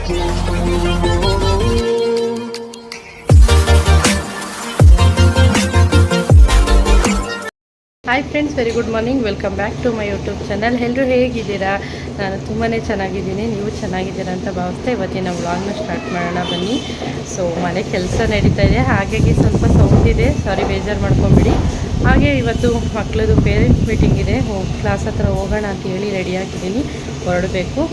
Hi friends, very good morning. Welcome back to my YouTube channel. ಎಲ್ಲರೂ ಹೇಗಿದ್ದೀರಾ? ನಾನು ತುಂಬಾ ಚೆನ್ನಾಗಿದ್ದೀನಿ, ನೀವು ಚೆನ್ನಾಗಿದ್ದೀರಾ ಅಂತ ಭಾವಿಸ್ತಾ ಇವತ್ತಿನ ವ್ಲಾಗ್ನ ಸ್ಟಾರ್ಟ್ ಮಾಡೋಣ ಬನ್ನಿ. ಸೊ ಮನೆ ಕೆಲಸ ನಡೀತಾ ಇದೆ, ಹಾಗಾಗಿ ಸ್ವಲ್ಪ ಸೌಂಡ್ ಇದೆ, ಸಾರಿ ಬೇಜಾರು ಮಾಡ್ಕೊಂಬಿಡಿ. ಹಾಗೆ ಇವತ್ತು ಮಕ್ಕಳದು ಪೇರೆಂಟ್ಸ್ ಮೀಟಿಂಗ್ ಇದೆ, ಕ್ಲಾಸ್ ಹತ್ರ ಹೋಗೋಣ ಅಂತ ಹೇಳಿ ರೆಡಿಯಾಗಿದ್ದೀನಿ, ಹೊರಡಬೇಕು.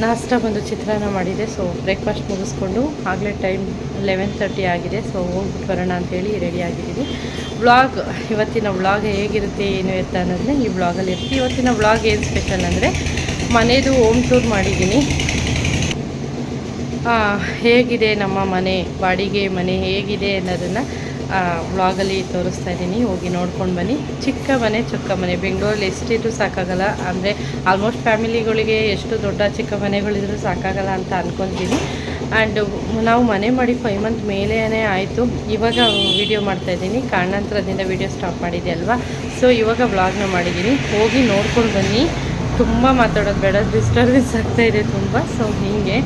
ನಾಷ್ಟ ಬಂದು ಚಿತ್ರಾನ್ನ ಮಾಡಿದೆ. ಸೊ ಬ್ರೇಕ್ಫಾಸ್ಟ್ ಮುಗಿಸ್ಕೊಂಡು ಆಗಲೇ ಟೈಮ್ 11:30 ಆಗಿದೆ. ಸೊ ಹೋಗ್ಬಿಟ್ಟು ಬರೋಣ ಅಂಥೇಳಿ ರೆಡಿಯಾಗಿದ್ದೀನಿ. ಇವತ್ತಿನ ವ್ಲಾಗ್ ಹೇಗಿರುತ್ತೆ ಏನು ಎತ್ತ ಅನ್ನೋದನ್ನ ಈ ವ್ಲಾಗಲ್ಲಿ ಇರುತ್ತೆ. ಇವತ್ತಿನ ವ್ಲಾಗ್ ಏನು ಸ್ಪೆಷಲ್ ಅಂದರೆ ಮನೆಯದು ಹೋಮ್ ಟೂರ್ ಮಾಡಿದ್ದೀನಿ. ಹೇಗಿದೆ ನಮ್ಮ ಮನೆ, ಬಾಡಿಗೆ ಮನೆ ಹೇಗಿದೆ ಅನ್ನೋದನ್ನು ವ್ಲಾಗಲ್ಲಿ ತೋರಿಸ್ತಾ ಇದ್ದೀನಿ, ಹೋಗಿ ನೋಡ್ಕೊಂಡು ಬನ್ನಿ. ಚಿಕ್ಕ ಮನೆ ಬೆಂಗಳೂರಲ್ಲಿ ಎಷ್ಟಿದ್ರೂ ಸಾಕಾಗಲ್ಲ, ಅಂದರೆ ಆಲ್ಮೋಸ್ಟ್ ಫ್ಯಾಮಿಲಿಗಳಿಗೆ ಎಷ್ಟು ದೊಡ್ಡ ಚಿಕ್ಕ ಮನೆಗಳಿದ್ರೂ ಸಾಕಾಗಲ್ಲ ಅಂತ ಅಂದ್ಕೊತೀನಿ. ಆ್ಯಂಡ್ ನಾವು ಮನೆ ಮಾಡಿ 5 ಮಂತ್ ಮೇಲೇ ಆಯಿತು. ಇವಾಗ ವೀಡಿಯೋ ಮಾಡ್ತಾಯಿದ್ದೀನಿ, ಕಾರಣಾಂತರದಿಂದ ವೀಡಿಯೋ ಸ್ಟಾಪ್ ಮಾಡಿದೆ ಅಲ್ವಾ. ಸೊ ಇವಾಗ ವ್ಲಾಗ್ನ ಮಾಡಿದ್ದೀನಿ, ಹೋಗಿ ನೋಡ್ಕೊಂಡು ಬನ್ನಿ. ತುಂಬ ಮಾತಾಡೋದು ಬೇಡ, ಡಿಸ್ಟರ್ಬೆನ್ಸ್ ಆಗ್ತಾಯಿದೆ ತುಂಬ. ಸೊ ಹೀಗೆ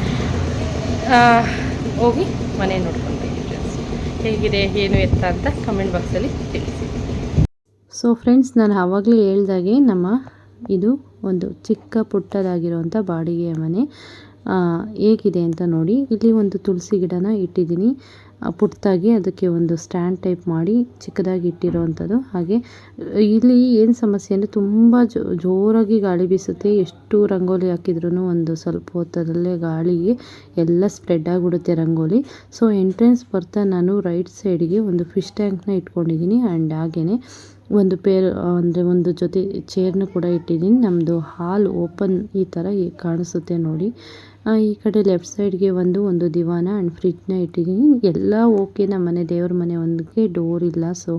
ಹೋಗಿ ಮನೆ ನೋಡ್ಕೊಂಡು ಬನ್ನಿ ಫ್ರೆಂಡ್ಸ್. ಹೇಗಿದೆ ಏನು ಎತ್ತ ಅಂತ ಕಮೆಂಟ್ ಬಾಕ್ಸಲ್ಲಿ ತಿಳಿಸಿ. ಸೊ ಫ್ರೆಂಡ್ಸ್, ನಾನು ಆವಾಗಲೇ ಹೇಳ್ದಾಗೆ ಇದು ಒಂದು ಚಿಕ್ಕ ಪುಟ್ಟದಾಗಿರುವಂಥ ಬಾಡಿಗೆಯ ಮನೆ ಹೇಗಿದೆ ಅಂತ ನೋಡಿ. ಇಲ್ಲಿ ಒಂದು ತುಳಸಿ ಗಿಡನ ಇಟ್ಟಿದ್ದೀನಿ ಪುಟ್ಟದಾಗಿ, ಅದಕ್ಕೆ ಒಂದು ಸ್ಟ್ಯಾಂಡ್ ಟೈಪ್ ಮಾಡಿ ಚಿಕ್ಕದಾಗಿ ಇಟ್ಟಿರೋವಂಥದ್ದು. ಹಾಗೆ ಇಲ್ಲಿ ಏನು ಸಮಸ್ಯೆ ಅಂದರೆ ತುಂಬ ಜೋರಾಗಿ ಗಾಳಿ ಬೀಸುತ್ತೆ. ಎಷ್ಟು ರಂಗೋಲಿ ಹಾಕಿದ್ರೂ ಒಂದು ಸ್ವಲ್ಪ ಹೊತ್ತರಲ್ಲೇ ಗಾಳಿಗೆ ಎಲ್ಲ ಸ್ಪ್ರೆಡ್ ಆಗಿಬಿಡುತ್ತೆ ರಂಗೋಲಿ. ಸೊ ಎಂಟ್ರೆನ್ಸ್ ಬರ್ತಾ ನಾನು ರೈಟ್ ಸೈಡ್ಗೆ ಒಂದು ಫಿಶ್ ಟ್ಯಾಂಕ್ನ ಇಟ್ಕೊಂಡಿದ್ದೀನಿ. ಆ್ಯಂಡ್ ಹಾಗೆಯೇ ಒಂದು ಜೊತೆ ಚೇರ್ನ ಕೂಡ ಇಟ್ಟಿದ್ದೀನಿ. ನಮ್ಮದು ಹಾಲ್ ಓಪನ್ ಈ ಥರ ಕಾಣಿಸುತ್ತೆ ನೋಡಿ. ಈ ಕಡೆ ಲೆಫ್ಟ್ ಸೈಡ್ಗೆ ಒಂದು ದಿವಾನ ಆ್ಯಂಡ್ ಫ್ರಿಜ್ನ ಇಟ್ಟಿದ್ದೀನಿ. ಎಲ್ಲ ಓಕೆ. ನಮ್ಮ ಮನೆ ದೇವ್ರ ಮನೆ ಒಂದಕ್ಕೆ ಡೋರ್ ಇಲ್ಲ. ಸೊ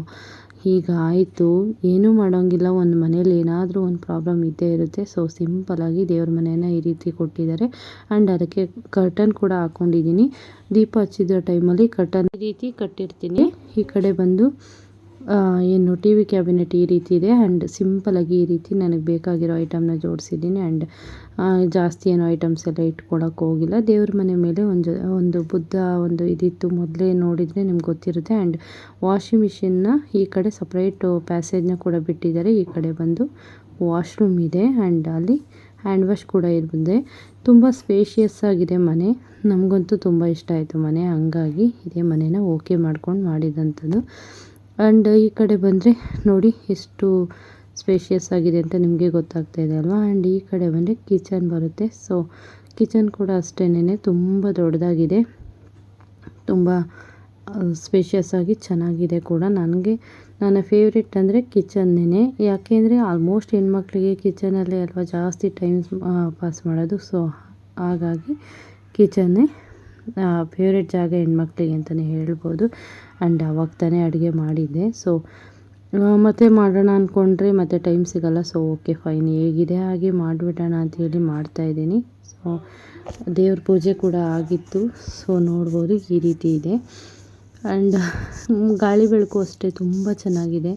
ಹೀಗಾಯಿತು, ಏನೂ ಮಾಡೋಂಗಿಲ್ಲ. ಒಂದು ಮನೇಲಿ ಏನಾದರೂ ಒಂದು ಪ್ರಾಬ್ಲಮ್ ಇದ್ದೇ ಇರುತ್ತೆ. ಸೊ ಸಿಂಪಲಾಗಿ ದೇವ್ರ ಮನೆಯನ್ನು ಈ ರೀತಿ ಕೊಟ್ಟಿದ್ದಾರೆ. ಆ್ಯಂಡ್ ಅದಕ್ಕೆ ಕರ್ಟನ್ ಕೂಡ ಹಾಕ್ಕೊಂಡಿದ್ದೀನಿ. ದೀಪ ಹಚ್ಚಿದ ಟೈಮಲ್ಲಿ ಕರ್ಟನ್ ಈ ರೀತಿ ಕಟ್ಟಿರ್ತೀನಿ. ಈ ಕಡೆ ಬಂದು ಏನು ಟಿ ವಿ ಕ್ಯಾಬಿನೆಟ್ ಈ ರೀತಿ ಇದೆ. ಆ್ಯಂಡ್ ಸಿಂಪಲಾಗಿ ಈ ರೀತಿ ನನಗೆ ಬೇಕಾಗಿರೋ ಐಟಮ್ನ ಜೋಡಿಸಿದ್ದೀನಿ. ಆ್ಯಂಡ್ ಜಾಸ್ತಿ ಏನೋ ಐಟಮ್ಸ್ ಎಲ್ಲ ಇಟ್ಕೊಳಕ್ಕೆ ಹೋಗಿಲ್ಲ. ದೇವ್ರ ಮನೆ ಮೇಲೆ ಒಂದು ಬುದ್ಧ ಇದಿತ್ತು, ಮೊದಲೇ ನೋಡಿದರೆ ನಿಮ್ಗೆ ಗೊತ್ತಿರುತ್ತೆ. ಆ್ಯಂಡ್ ವಾಷಿಂಗ್ ಮಿಷಿನ್ನ ಈ ಕಡೆ ಸಪ್ರೇಟು ಪ್ಯಾಸೇಜ್ನ ಕೂಡ ಬಿಟ್ಟಿದ್ದಾರೆ. ಈ ಕಡೆ ಬಂದು ವಾಶ್ರೂಮ್ ಇದೆ. ಆ್ಯಂಡ್ ಅಲ್ಲಿ ಹ್ಯಾಂಡ್ ವಾಶ್ ಕೂಡ ಇರುತ್ತೆ. ತುಂಬ ಸ್ಪೇಷಿಯಸ್ ಆಗಿದೆ ಮನೆ. ನಮಗಂತೂ ತುಂಬ ಇಷ್ಟ ಆಯಿತು ಮನೆ, ಹಂಗಾಗಿ ಇದೇ ಮನೇನ ಓಕೆ ಮಾಡ್ಕೊಂಡು ಮಾಡಿದಂಥದ್ದು. ಆ್ಯಂಡ್ ಈ ಕಡೆ ಬಂದರೆ ನೋಡಿ ಎಷ್ಟು ಸ್ಪೇಷಿಯಸ್ ಆಗಿದೆ ಅಂತ ನಿಮಗೆ ಗೊತ್ತಾಗ್ತಾ ಇದೆ ಅಲ್ವಾ. ಆ್ಯಂಡ್ ಈ ಕಡೆ ಬಂದರೆ ಕಿಚನ್ ಬರುತ್ತೆ. ಸೊ ಕಿಚನ್ ಕೂಡ ಅಷ್ಟೇನೆ ತುಂಬ ದೊಡ್ಡದಾಗಿದೆ, ತುಂಬ ಸ್ಪೇಷಿಯಸ್ ಆಗಿ ಚೆನ್ನಾಗಿದೆ ಕೂಡ. ನನ್ನ ಫೇವ್ರೆಟ್ ಅಂದರೆ ಕಿಚನ್ನೇ. ಯಾಕೆಂದರೆ ಆಲ್ಮೋಸ್ಟ್ ಹೆಣ್ಮಕ್ಳಿಗೆ ಕಿಚನಲ್ಲೇ ಅಲ್ವಾ ಜಾಸ್ತಿ ಟೈಮ್ ಪಾಸ್ ಮಾಡೋದು. ಸೊ ಹಾಗಾಗಿ ಕಿಚನ್ನೇ ಫೇವ್ರೆಟ್ ಜಾಗ ಹೆಣ್ಮಕ್ಳಿಗೆ ಅಂತಲೇ ಹೇಳ್ಬೋದು. ಆ್ಯಂಡ್ ಅವಾಗ ತಾನೇ ಅಡುಗೆ ಮಾಡಿದ್ದೆ. ಸೊ ಮತ್ತೆ ಮಾಡೋಣ ಅಂದ್ಕೊಂಡ್ರೆ ಮತ್ತೆ ಟೈಮ್ ಸಿಗೋಲ್ಲ. ಸೊ ಓಕೆ ಫೈನ್, ಹೇಗಿದೆ ಹಾಗೆ ಮಾಡಿಬಿಡೋಣ ಅಂಥೇಳಿ ಮಾಡ್ತಾಯಿದ್ದೀನಿ. ಸೊ ದೇವ್ರ ಪೂಜೆ ಕೂಡ ಆಗಿತ್ತು. ಸೊ ನೋಡ್ಬೋದು ಈ ರೀತಿ ಇದೆ. ಆ್ಯಂಡ್ ಗಾಳಿ ಬೆಳಕು ಅಷ್ಟೇ ತುಂಬ ಚೆನ್ನಾಗಿದೆ.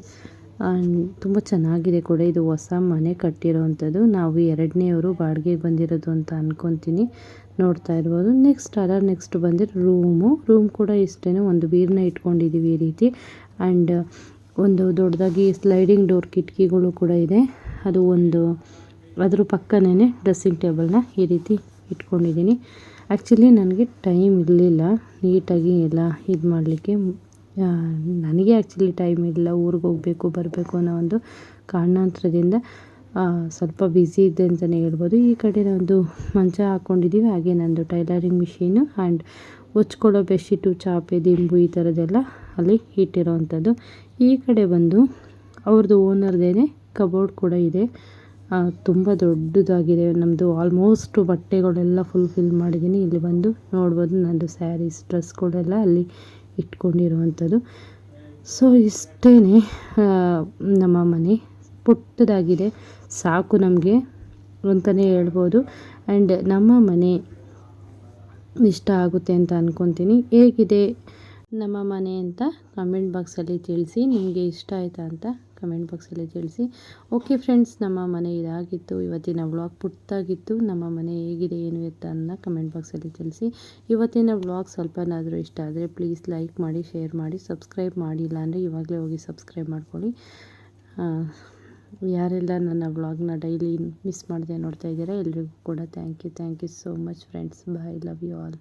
ತುಂಬ ಚೆನ್ನಾಗಿದೆ ಕೂಡ. ಇದು ಹೊಸ ಮನೆ ಕಟ್ಟಿರೋವಂಥದ್ದು. ನಾವು 2ನೇಯವರು ಬಾಡಿಗೆಗೆ ಬಂದಿರೋದು ಅಂತ ಅಂದ್ಕೊತೀನಿ. ನೋಡ್ತಾ ಇರ್ಬೋದು. ನೆಕ್ಸ್ಟ್ ಬಂದಿರೋ ರೂಮ್ ಕೂಡ ಇಷ್ಟೇ. ಒಂದು ಬೀರನ್ನ ಇಟ್ಕೊಂಡಿದ್ದೀವಿ ಈ ರೀತಿ. ಆ್ಯಂಡ್ ಒಂದು ದೊಡ್ಡದಾಗಿ ಸ್ಲೈಡಿಂಗ್ ಡೋರ್ ಕಿಟಕಿಗಳು ಕೂಡ ಇದೆ. ಅದ್ರ ಪಕ್ಕನೇ ಡ್ರೆಸ್ಸಿಂಗ್ ಟೇಬಲ್ನ ಈ ರೀತಿ ಇಟ್ಕೊಂಡಿದ್ದೀನಿ. ಆ್ಯಕ್ಚುಲಿ ನನಗೆ ಟೈಮ್ ಇರಲಿಲ್ಲ ನೀಟಾಗಿ ಎಲ್ಲ ಇದು ಮಾಡಲಿಕ್ಕೆ. ನನಗೆ ಆ್ಯಕ್ಚುಲಿ ಟೈಮ್ ಇಲ್ಲ, ಊರಿಗೆ ಹೋಗಬೇಕು ಬರಬೇಕು ಅನ್ನೋ ಒಂದು ಕಾರಣಾಂತರದಿಂದ ಸ್ವಲ್ಪ ಬ್ಯುಸಿ ಇದ್ದೆ ಅಂತಲೇ ಹೇಳ್ಬೋದು. ಈ ಕಡೆ ಒಂದು ಮಂಚ ಹಾಕ್ಕೊಂಡಿದ್ದೀವಿ. ಹಾಗೆ ನಂದು ಟೈಲರಿಂಗ್ ಮಿಷಿನು ಆ್ಯಂಡ್ ಹೊಚ್ಕೊಳ್ಳೋ ಬೆಡ್ಶೀಟು, ಚಾಪೆ, ದಿಂಬು ಈ ಥರದ್ದೆಲ್ಲ ಅಲ್ಲಿ ಇಟ್ಟಿರೋವಂಥದ್ದು. ಈ ಕಡೆ ಬಂದು ಅವ್ರದ್ದು ಓನರ್ದೇ ಕಬೋರ್ಡ್ ಕೂಡ ಇದೆ. ತುಂಬ ದೊಡ್ಡದಾಗಿದೆ. ನಮ್ಮದು ಆಲ್ಮೋಸ್ಟ್ ಬಟ್ಟೆಗಳೆಲ್ಲ ಫಿಲ್ ಮಾಡಿದ್ದೀನಿ. ಇಲ್ಲಿ ಬಂದು ನೋಡ್ಬೋದು ನನ್ನದು ಸ್ಯಾರೀಸ್, ಡ್ರೆಸ್ಗಳೆಲ್ಲ ಅಲ್ಲಿ ಇಟ್ಕೊಂಡಿರುವಂಥದ್ದು. ಸೊ ಇಷ್ಟೇ ನಮ್ಮ ಮನೆ. ಪುಟ್ಟದಾಗಿದೆ, ಸಾಕು ನಮಗೆ ಅಂತಲೇ ಹೇಳ್ಬೋದು. ಆ್ಯಂಡ್ ನಮ್ಮ ಮನೆ ಇಷ್ಟ ಆಗುತ್ತೆ ಅಂತ ಅಂದ್ಕೊತೀನಿ. ಹೇಗಿದೆ ನಮ್ಮ ಮನೆ ಅಂತ ಕಮೆಂಟ್ ಬಾಕ್ಸಲ್ಲಿ ತಿಳಿಸಿ. ನಿಮಗೆ ಇಷ್ಟ ಆಯಿತಾ ಅಂತ ಕಮೆಂಟ್ ಬಾಕ್ಸಲ್ಲಿ ತಿಳಿಸಿ. ಓಕೆ ಫ್ರೆಂಡ್ಸ್, ನಮ್ಮ ಮನೆ ಇದಾಗಿತ್ತು ಇವತ್ತಿನ ವ್ಲಾಗ್. ಪುಟ್ಟಾಗಿತ್ತು. ನಮ್ಮ ಮನೆ ಹೇಗಿದೆ ಏನು ಎತ್ತ ಅನ್ನೋ ಕಮೆಂಟ್ ಬಾಕ್ಸಲ್ಲಿ ತಿಳಿಸಿ. ಇವತ್ತಿನ ವ್ಲಾಗ್ ಸ್ವಲ್ಪನಾದರೂ ಇಷ್ಟ ಆದರೆ ಪ್ಲೀಸ್ ಲೈಕ್ ಮಾಡಿ, ಶೇರ್ ಮಾಡಿ, ಸಬ್ಸ್ಕ್ರೈಬ್ ಮಾಡಿಲ್ಲ ಅಂದರೆ ಇವಾಗಲೇ ಹೋಗಿ ಸಬ್ಸ್ಕ್ರೈಬ್ ಮಾಡ್ಕೊಳ್ಳಿ. ಯಾರೆಲ್ಲ ನನ್ನ ವ್ಲಾಗ್ನ ಡೈಲಿ ಮಿಸ್ ಮಾಡದೆ ನೋಡ್ತಾ ಇದ್ದೀರಾ ಎಲ್ರಿಗೂ ಕೂಡ thank you so much friends. Bye, love you all.